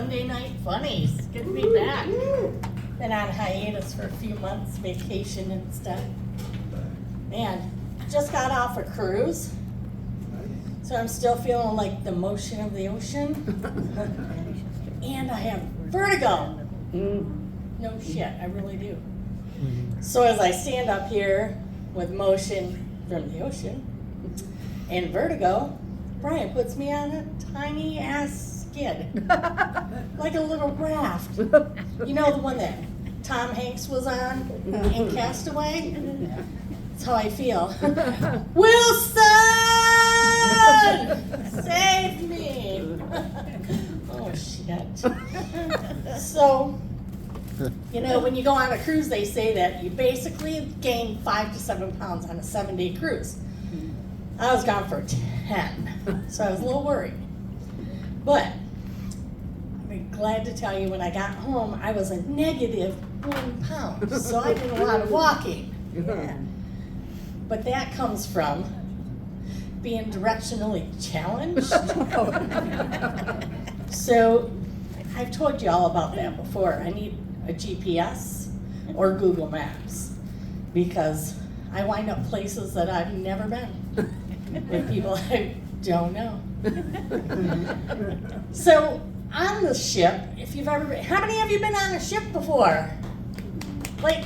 Monday Night Funnies. Good to be back. Been on hiatus for a few months, vacation and stuff. Man, just got off a cruise, so I'm still feeling like the motion of the ocean. And I have vertigo. No shit, I really do. So as I stand up here with motion from the ocean and vertigo, Brian puts me on a tiny ass skid, like a little raft. You know, the one that Tom Hanks was on in Castaway? That's how I feel. Wilson! Save me! Oh shit. So, you know, when you go on a cruise, they say that you basically gain 5 to 7 pounds on a 7-day cruise. I was gone for 10, so I was a little worried. But I'm glad to tell you when I got home, I was a negative 1 pound, so I did a lot of walking. Yeah. But that comes from being directionally challenged. So I've told you all about that before. I need a GPS or Google Maps because I wind up places that I've never been with people I don't know. So on the ship, if you've ever been, how many of you been on a ship before? Like,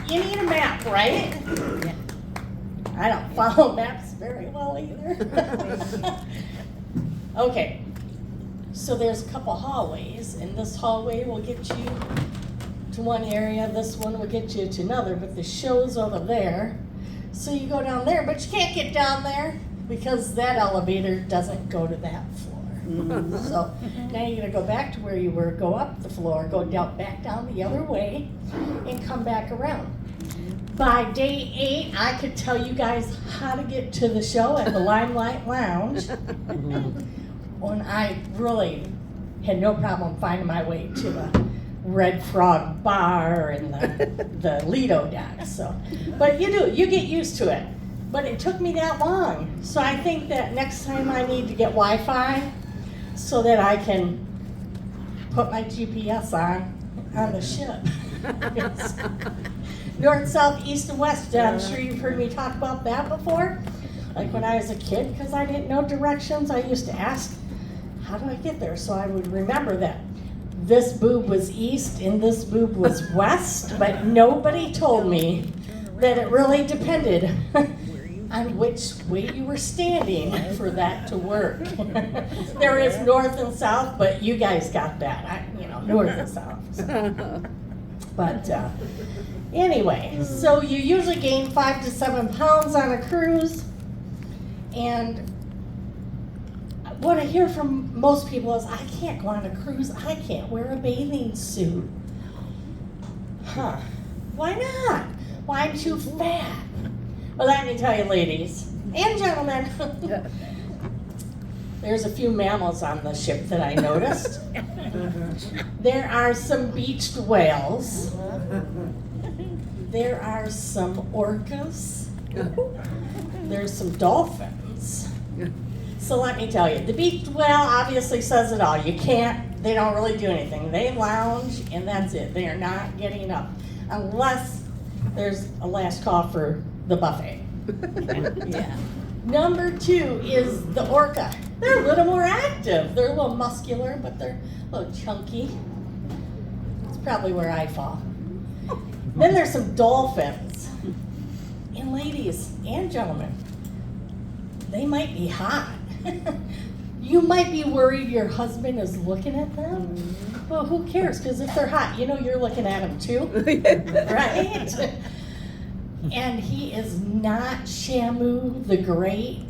you need a map, right? I don't follow maps very well either. Okay, so there's a couple hallways, and this hallway will get you to one area, this one will get you to another, but the show's over there. So you go down there, but you can't get down there because that elevator doesn't go to that floor. So now you're gonna go back to where you were, go up the floor, go down, back down the other way, and come back around. By day 8, I could tell you guys how to get to the show at the Limelight Lounge. When I really had no problem finding my way to the Red Frog Bar and the Lido Dock. So, but you get used to it. But it took me that long. So I think that next time I need to get Wi-Fi so that I can put my GPS on the ship. North, south, east, and west. I'm sure you've heard me talk about that before. Like when I was a kid, because I didn't know directions, I used to ask, how do I get there? So I would remember that this boob was east and this boob was west, but nobody told me that it really depended on which way you were standing for that to work. There is north and south, but you guys got that, north and south. So. But anyway, so you usually gain 5 to 7 pounds on a cruise, and what I hear from most people is, I can't go on a cruise, I can't wear a bathing suit. Huh, why not? Well, I'm too fat. Well, let me tell you, ladies and gentlemen, there's a few mammals on the ship that I noticed. There are some beached whales. There are some orcas. There's some dolphins. So let me tell you, the beached whale obviously says it all. You can't, they don't really do anything. They lounge and that's it. They are not getting up unless there's a last call for the buffet. Yeah. Number 2 is the orca. They're a little more active. They're a little muscular, but they're a little chunky. It's probably where I fall. Then there's some dolphins. And ladies and gentlemen, they might be hot. You might be worried your husband is looking at them. Well, who cares? Because if they're hot, you're looking at them too, right? And he is not Shamu the Great.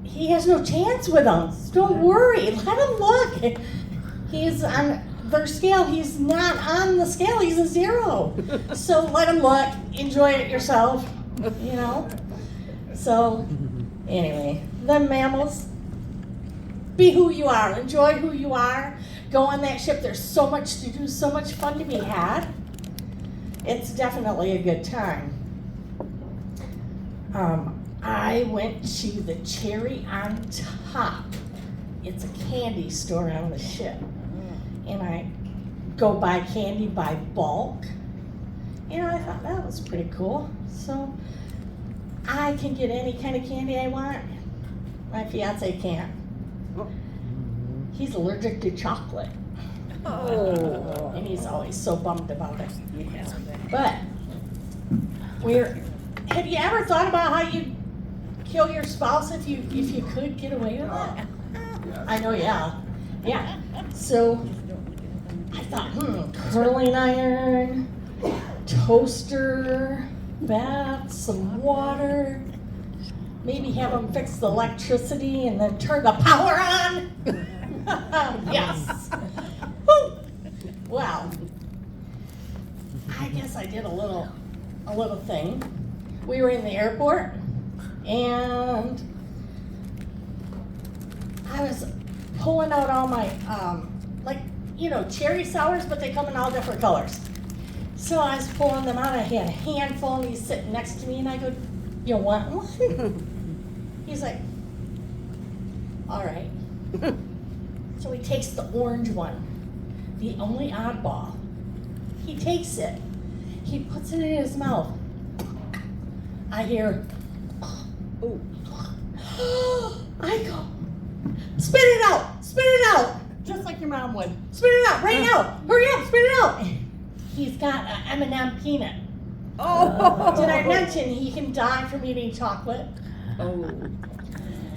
He has no chance with us. Don't worry. Let him look. He's on their scale. He's not on the scale. He's a 0. So let him look. Enjoy it yourself. So anyway, the mammals, be who you are. Enjoy who you are. Go on that ship. There's so much to do, so much fun to be had. It's definitely a good time. I went to the Cherry on Top. It's a candy store on the ship. and I go buy candy by bulk. You know, I thought that was pretty cool. So I can get any kind of candy I want. My fiance can't. He's allergic to chocolate. Oh. And he's always so bummed about it. Yeah. But have you ever thought about how you'd kill your spouse if you could get away with it? I know, yeah. Yeah. So I thought, curling iron, toaster, bath, some water, maybe have them fix the electricity and then turn the power on. Yes. Woo. Well, I guess I did a little thing. We were in the airport and I was pulling out all my, cherry sours, but they come in all different colors. So I was pulling them out. I had a handful, and he's sitting next to me, and I go, "You want one?" He's like, "All right." So he takes the orange one, the only oddball. He takes it. He puts it in his mouth. I hear, Oh. I go, "Spit it out! Spit it out!" Just like your mom would. "Spit it out right now! Hurry up! Spit it out!" He's got an M&M peanut. Oh. Did I mention he can die from eating chocolate? Oh.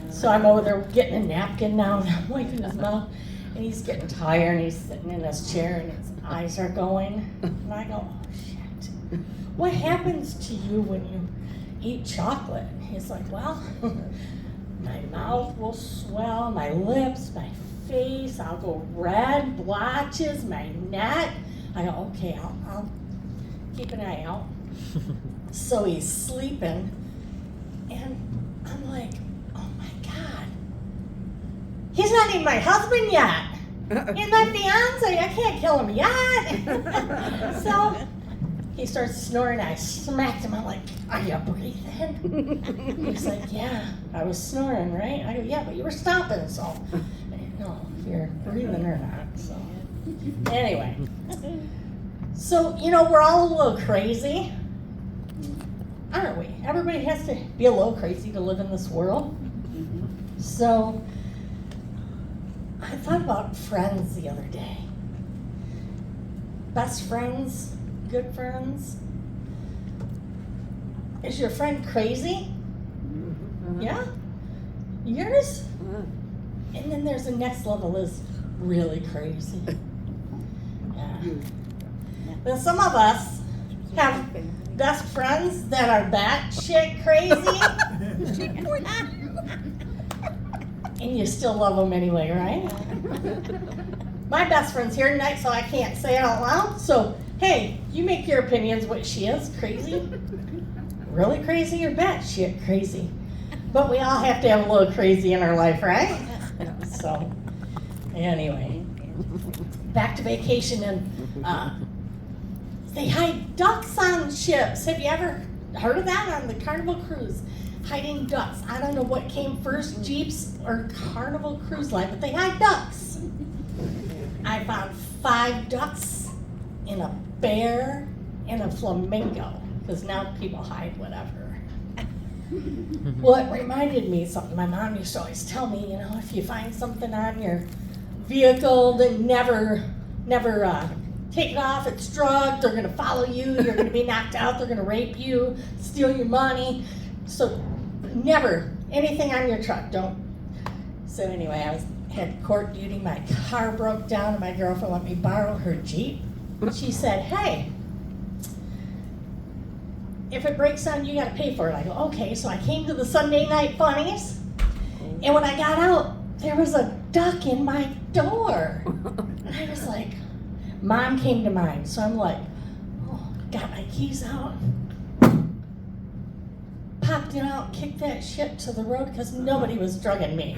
So I'm over there getting a napkin now, and I'm wiping his mouth, and he's getting tired, and he's sitting in his chair, and his eyes are going. And I go, "Oh shit! What happens to you when you eat chocolate?" He's like, "Well, my mouth will swell, my lips, my face, I'll go red, blotches, my neck." I go, "Okay, I'll keep an eye out." So he's sleeping, and I'm like, "Oh my God, he's not even my husband yet. He's my fiance, I can't kill him yet." So he starts snoring, I smacked him, I'm like, "Are you breathing?" He's like, "Yeah, I was snoring, right?" I go, "Yeah, but you were stopping, so I didn't know if you're breathing or not." So anyway, so we're all a little crazy, aren't we? Everybody has to be a little crazy to live in this world. So I thought about friends the other day. Best friends, good friends. Is your friend crazy? Yeah? Yours? And then there's the next level is really crazy. Yeah. Then some of us have best friends that are batshit crazy. And you still love them anyway, right? My best friend's here tonight, so I can't say it out loud. So, hey, you make your opinions what she is, crazy, really crazy, or batshit crazy. But we all have to have a little crazy in our life, right? So, anyway, back to vacation, and they hide ducks on ships. Have you ever heard of that on the Carnival Cruise? Hiding ducks. I don't know what came first, Jeeps or Carnival Cruise Line, but they hide ducks. I found 5 ducks and a bear and a flamingo, because now people hide whatever. Well, it reminded me of something my mom used to always tell me, if you find something on your vehicle, then never take it off, it's drugged, they're gonna follow you, you're gonna be knocked out, they're gonna rape you, steal your money. So never, anything on your truck, don't. So anyway, I had court duty, my car broke down, and my girlfriend let me borrow her Jeep. She said, "Hey, if it breaks down, you gotta pay for it." I go, "Okay." So I came to the Sunday Night Funnies, and when I got out, there was a duck in my door. And I was like, Mom came to mind, so I'm like, got my keys out, popped it out, kicked that shit to the road, because nobody was drugging me.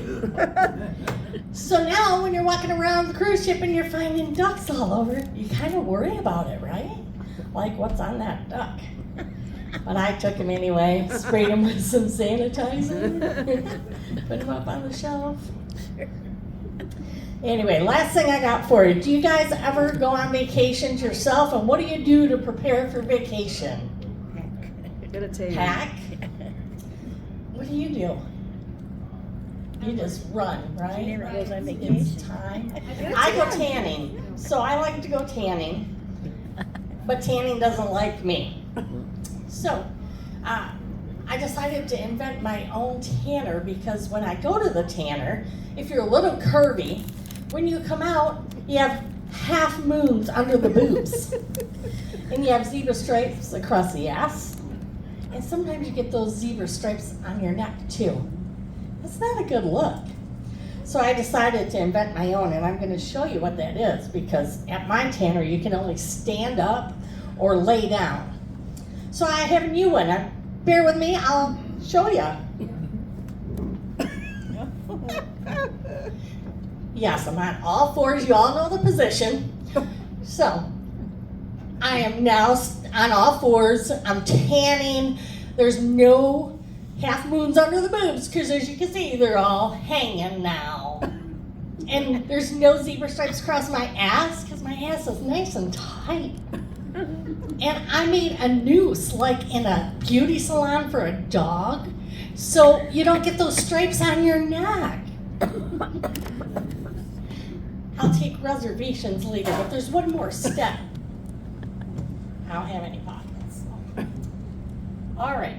So now when you're walking around the cruise ship and you're finding ducks all over, you kind of worry about it, right? Like, what's on that duck? But I took him anyway, sprayed him with some sanitizer, put him up on the shelf. Anyway, last thing I got for you. Do you guys ever go on vacations yourself? And what do you do to prepare for vacation? Gonna tell you. Pack? What do? You just run, right? She never goes on It's vacation. time. I go tanning, so I like to go tanning, but tanning doesn't like me. So, I decided to invent my own tanner because when I go to the tanner, if you're a little curvy, when you come out, you have half moons under the boobs. And you have zebra stripes across the ass. And sometimes you get those zebra stripes on your neck too. That's not a good look. So I decided to invent my own, and I'm going to show you what that is because at my tanner you can only stand up or lay down. So I have a new one. Bear with me, I'll show you. Yes, I'm on all fours. You all know the position. So I am now on all fours. I'm tanning. There's no half moons under the boobs because as you can see, they're all hanging now. And there's no zebra stripes across my ass because my ass is nice and tight. And I made a noose like in a beauty salon for a dog so you don't get those stripes on your neck. I'll take reservations later, but there's one more step. I don't have any pockets. All right.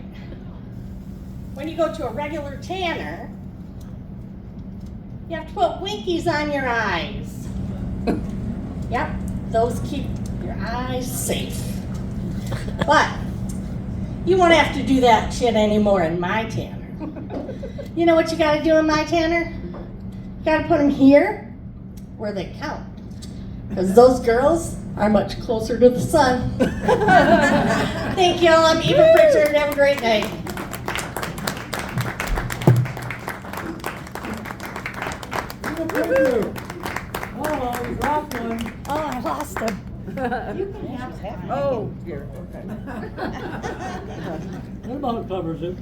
When you go to a regular tanner, you have to put winkies on your eyes. Yep, those keep your eyes safe. But you won't have to do that shit anymore in my tanner. You know what you gotta do in my tanner? You gotta put them here where they count. Because those girls are much closer to the sun. Thank y'all. I'm Eva Pritchard. Have a great night. Oh, you dropped one. Oh, I lost him. You can have that. Oh, here, okay. That about covers it.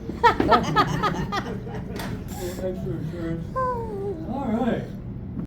Extra insurance. All right.